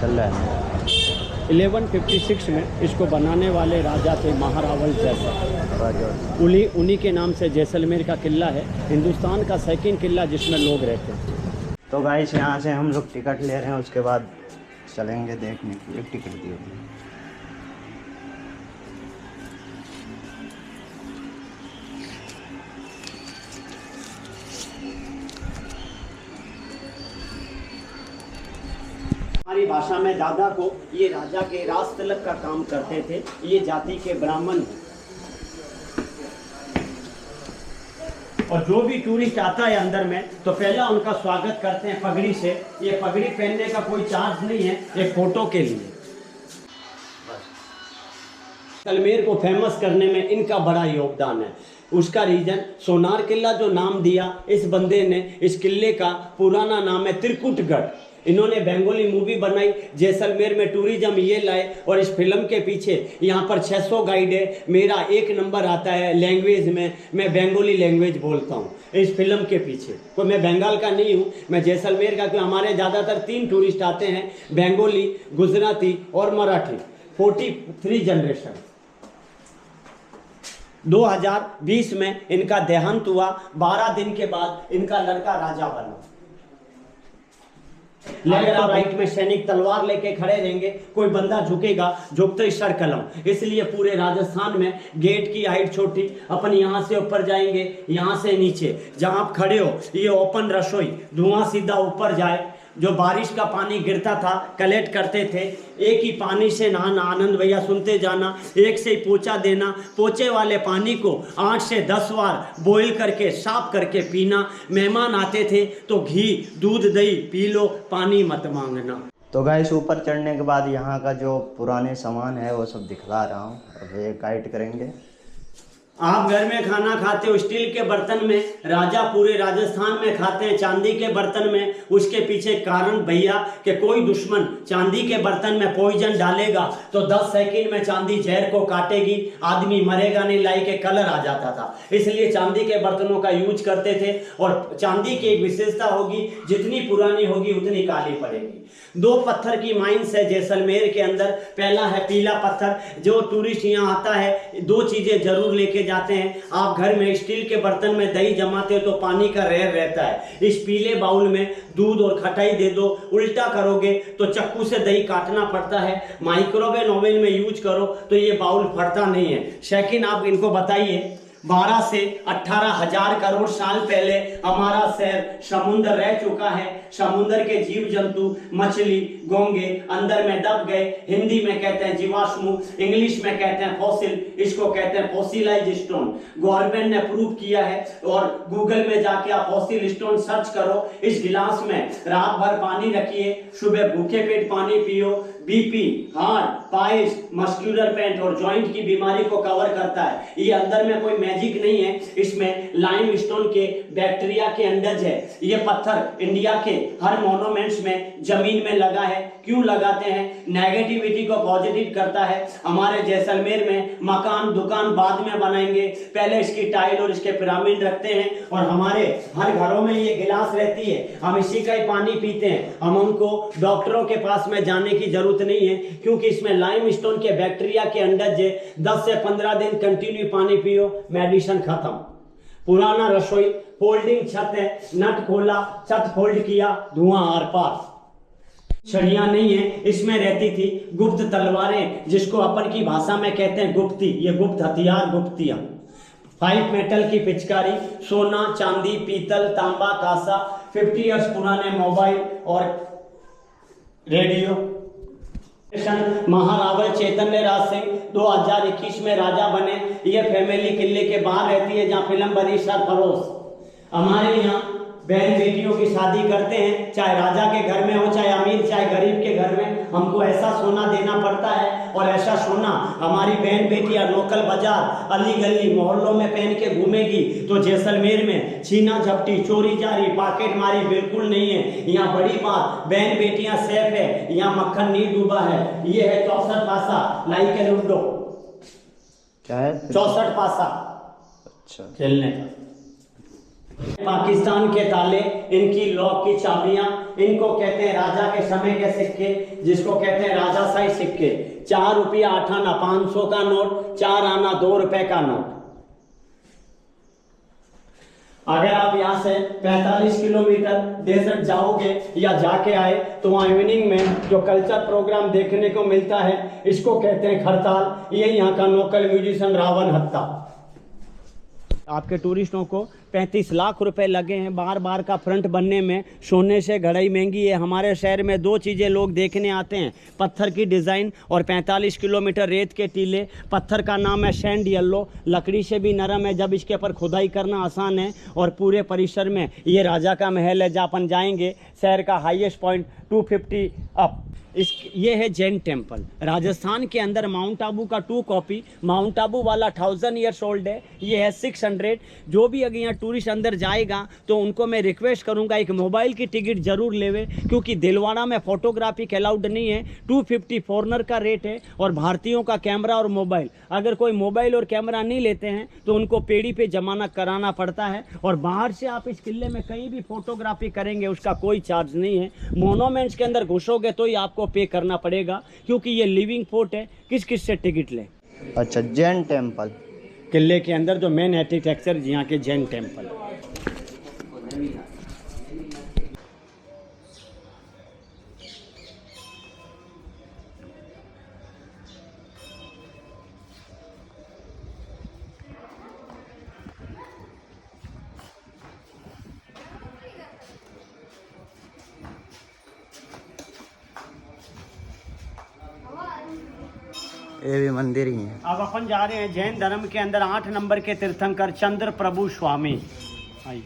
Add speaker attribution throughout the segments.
Speaker 1: चल रहा है।
Speaker 2: 1156 में इसको बनाने वाले राजा थे महारावल जैसलमेर। उन्हीं के नाम से जैसलमेर का किला है, हिंदुस्तान का सेकंड किला जिसमें लोग रहते हैं।
Speaker 1: तो गाइस यहाँ से हम लोग टिकट ले रहे हैं, उसके बाद चलेंगे देखने के लिए। टिकट दिए
Speaker 2: हमारी भाषा में दादा को ये राजा के राज तिलक का काम करते थे। ये जाति के ब्राह्मण हैं। और जो भी टूरिस्ट आता है अंदर में तो पहला उनका स्वागत करते हैं पगड़ी से। ये पगड़ी पहनने का कोई चार्ज नहीं है, एक फोटो के लिए। जैसलमेर को फेमस करने में इनका बड़ा योगदान है। उसका रीजन सोनार किला जो नाम दिया इस बंदे ने, इस किले का पुराना नाम है त्रिकुटगढ़। इन्होंने बंगाली मूवी बनाई, जैसलमेर में टूरिज्म ये लाए। और इस फिल्म के पीछे यहाँ पर 600 गाइड है। मेरा 1 नंबर आता है लैंग्वेज में, मैं बंगाली लैंग्वेज बोलता हूँ इस फिल्म के पीछे। कोई मैं बंगाल का नहीं हूँ, मैं जैसलमेर का। क्योंकि हमारे ज़्यादातर 3 टूरिस्ट आते हैं, बंगाली, गुजराती और मराठी। 43 जनरेशन। 2020 में इनका देहांत हुआ। 12 दिन के बाद इनका लड़का राजा बना। लेफ्ट और राइट में सैनिक तलवार लेके खड़े रहेंगे, कोई बंदा झुकेगा, झुकते ही सर कलम। इसलिए पूरे राजस्थान में गेट की हाइट छोटी। अपन यहाँ से ऊपर जाएंगे, यहाँ से नीचे। जहाँ आप खड़े हो ये ओपन रसोई, धुआं सीधा ऊपर जाए। जो बारिश का पानी गिरता था कलेक्ट करते थे। एक ही पानी से नहाना, आनंद भैया सुनते जाना। एक से ही पोछा देना। पोछे वाले पानी को 8 से 10 बार बॉईल करके साफ करके पीना। मेहमान आते थे तो घी, दूध, दही पी लो, पानी मत मांगना।
Speaker 1: तो गाइस ऊपर चढ़ने के बाद यहाँ का जो पुराने सामान है वो सब दिखला रहा हूँ। अब ये गाइड करेंगे।
Speaker 2: आप घर में खाना खाते हो स्टील के बर्तन में, राजा पूरे राजस्थान में खाते हैं चांदी के बर्तन में। उसके पीछे कारण भैया कि कोई दुश्मन चांदी के बर्तन में पॉइजन डालेगा तो 10 सेकंड में चांदी जहर को काटेगी, आदमी मरेगा नहीं, लाई के कलर आ जाता था। इसलिए चांदी के बर्तनों का यूज करते थे। और चांदी की एक विशेषता होगी, जितनी पुरानी होगी उतनी काली पड़ेगी। 2 पत्थर की माइंस है जैसलमेर के अंदर। पहला है पीला पत्थर। जो टूरिस्ट यहाँ आता है 2 चीजें जरूर लेके जाते हैं। आप घर में स्टील के बर्तन में दही जमाते हो तो पानी का रेर रहता है। इस पीले बाउल में दूध और खटाई दे दो। उल्टा करोगे तो चक्कू से दही काटना पड़ता है। माइक्रोवेव ओवन में यूज करो तो ये बाउल फटता नहीं है। सेकंड आप इनको बताइए, 12 से 18 हजार करोड़ साल पहले हमारा शहर समुद्र रह चुका है। समुद्र के जीव जंतु, मछली, घोंगे अंदर में दब गए। हिंदी में कहते हैं जीवाश्म, इंग्लिश में कहते हैं फॉसिल, इसको कहते हैं फॉसिलाइज स्टोन। गवर्नमेंट ने प्रूव किया है। और गूगल में जाके आप फॉसिल स्टोन सर्च करो। इस गिलास में रात भर पानी रखिए, सुबह भूखे पेट पानी पियो। BP, heart, piles, muscular pain और जॉइंट की बीमारी को कवर करता है। ये अंदर में कोई मैजिक नहीं है, इसमें लाइम स्टोन के बैक्टीरिया के अंडज है। ये पत्थर इंडिया के हर मॉन्यूमेंट्स में जमीन में लगा है। क्यों लगाते हैं? नेगेटिविटी को पॉजिटिव करता है। हमारे जैसलमेर में मकान दुकान बाद में बनाएंगे, पहले इसकी टाइल और इसके पिरामिड रखते हैं। और हमारे हर घरों में ये गिलास रहती है, हम इसी का ही पानी पीते हैं। हम उनको डॉक्टरों के पास में जाने की जरूरत नहीं है, क्योंकि इसमें लाइम स्टोन के बैक्टीरिया के अंडज है। 10 से 15 दिन कंटिन्यू पानी पियो, मेडिसिन खत्म। पुराना रसोई, फोल्डिंग छत है, नट खोला, छत फोल्ड किया, धुआं आर पार। छड़ियां नहीं है, इसमें रहती थी गुप्त तलवारें, जिसको अपन की भाषा में कहते हैं गुप्ती। ये गुप्त हथियार, गुप्तियां। 5 मेटल की पिचकारी, सोना, चांदी, पीतल, तांबा, कांसा, 50 ईयर्स पुराने मोबाइल और रेडियो। महारावल चैतन्य राज सिंह 2021 में राजा बने। ये फैमिली किले के बाहर रहती है जहाँ फिल्म बनी सरफरोश। हमारे यहाँ बहन बेटियों की शादी करते हैं, चाहे राजा के घर में हो, चाहे अमीर, चाहे गरीब के घर में, हमको ऐसा सोना देना पड़ता है। और ऐसा सोना हमारी बहन बेटियां लोकल बाजार, अली गली, मोहल्लों में पहन के घूमेगी तो जैसलमेर में छीना झपटी, चोरी जारी, पॉकेट मारी बिल्कुल नहीं है। यहाँ बड़ी बात, बहन बेटियां सेफ है, यहाँ मक्खन नहीं डूबा है। ये है 64 पासा लाई के लूडो। क्या है 64 पासा? अच्छा, खेलने का। पाकिस्तान के ताले, इनकी लॉक की चाबियां, इनको कहते हैं राजा के समय के सिक्के, जिसको कहते हैं राजाशाही सिक्के। 4 रुपया 8 आना 500 का नोट, 4 आना 2 रुपए का नोट। अगर आप यहाँ से 45 किलोमीटर डेजर्ट जाओगे या जाके आए तो वहाँ इवनिंग में जो कल्चर प्रोग्राम देखने को मिलता है, इसको कहते हैं खरताल। ये यहाँ का लोकल म्यूजिशियन रावण हत्ता। आपके टूरिस्टों को 35 लाख रुपए लगे हैं बार बार का फ्रंट बनने में। सोने से घड़ाई महंगी है। हमारे शहर में 2 चीज़ें लोग देखने आते हैं, पत्थर की डिज़ाइन और 45 किलोमीटर रेत के टीले। पत्थर का नाम है सैंड येलो, लकड़ी से भी नरम है, जब इसके ऊपर खुदाई करना आसान है। और पूरे परिसर में ये राजा का महल है, जहाँ अपन जाएंगे। शहर का हाईएस्ट पॉइंट 250 अप। ये है जैन टेम्पल। राजस्थान के अंदर माउंट आबू का 2 कॉपी, माउंट आबू वाला 1000 ईयर्स ओल्ड है, ये है 600। जो भी अगर यहाँ टूरिस्ट अंदर जाएगा तो उनको मैं रिक्वेस्ट करूँगा एक मोबाइल की टिकट जरूर लेवे, क्योंकि दिलवाड़ा में फोटोग्राफी अलाउड नहीं है। 250 फॉरनर का रेट है और भारतीयों का कैमरा और मोबाइल। अगर कोई मोबाइल और कैमरा नहीं लेते हैं तो उनको पेड़ी पे जमाना कराना पड़ता है। और बाहर से आप इस किले में कहीं भी फोटोग्राफी करेंगे उसका कोई चार्ज नहीं है। मोनूमेंट्स के अंदर घुसोगे तो ही आपको पे करना पड़ेगा, क्योंकि ये लिविंग फोर्ट है। किस किस से टिकट ले?
Speaker 1: अच्छा, जैन टेम्पल
Speaker 2: किले के अंदर जो मेन आर्किटेक्चर यहाँ के जैन टेम्पल।
Speaker 1: ये भी मंदिर ही है।
Speaker 2: अब अपन जा रहे हैं जैन धर्म के अंदर 8 नंबर के तीर्थंकर चंद्र प्रभु स्वामी। आइए।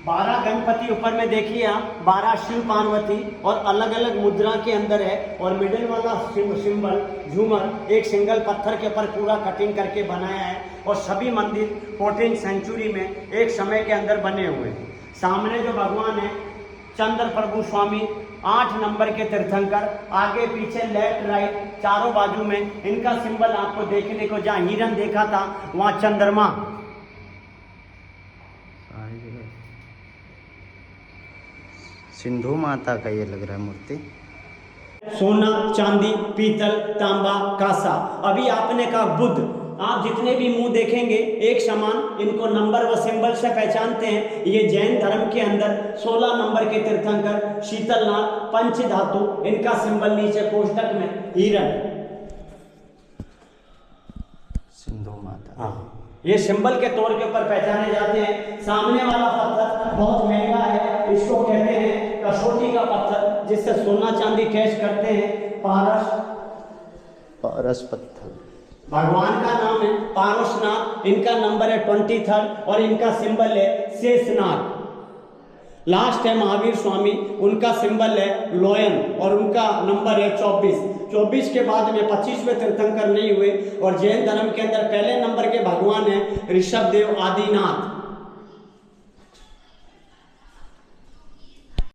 Speaker 2: बारह गणपति ऊपर में देखिए आप, 12 शिव पार्वती और अलग अलग मुद्रा के अंदर है। और मिडिल वाला सिंबल झूमर एक सिंगल पत्थर के ऊपर पूरा कटिंग करके बनाया है। और सभी मंदिर 14th सेंचुरी में एक समय के अंदर बने हुए। सामने जो भगवान है चंद्र प्रभु स्वामी, 8 नंबर के तीर्थंकर। आगे पीछे लेफ्ट राइट चारों बाजू में इनका सिंबल आपको देखने को, जहाँ हिरन देखा था वहाँ चंद्रमा।
Speaker 1: सिंधु माता का ये लग रहा है मूर्ति।
Speaker 2: सोना, चांदी, पीतल, तांबा, कांसा। अभी आपने कहा बुद्ध, आप जितने भी मुंह देखेंगे एक समान, इनको नंबर व सिंबल से पहचानते हैं। ये जैन धर्म के अंदर 16 नंबर के तीर्थंकर शीतलनाथ, पंच धातु, इनका सिंबल नीचे कोष्टक में हिरन।
Speaker 1: सिंधु माता।
Speaker 2: हाँ, ये सिंबल के तौर के ऊपर पहचाने जाते हैं। सामने वाला पत्थर बहुत महंगा है, इसको कहते हैं कसौटी का पत्थर, जिससे सोना चांदी टेस्ट करते हैं।
Speaker 1: पारस पत्थर।
Speaker 2: भगवान का नाम है पारसनाथ, इनका नंबर है 23 और इनका सिंबल है शेषनाग। लास्ट है महावीर स्वामी, उनका सिंबल है लोयन और उनका नंबर है 24। 24 के बाद में 25वें तीर्थंकर नहीं हुए। और जैन धर्म के अंदर पहले नंबर के भगवान है ऋषभदेव आदिनाथ।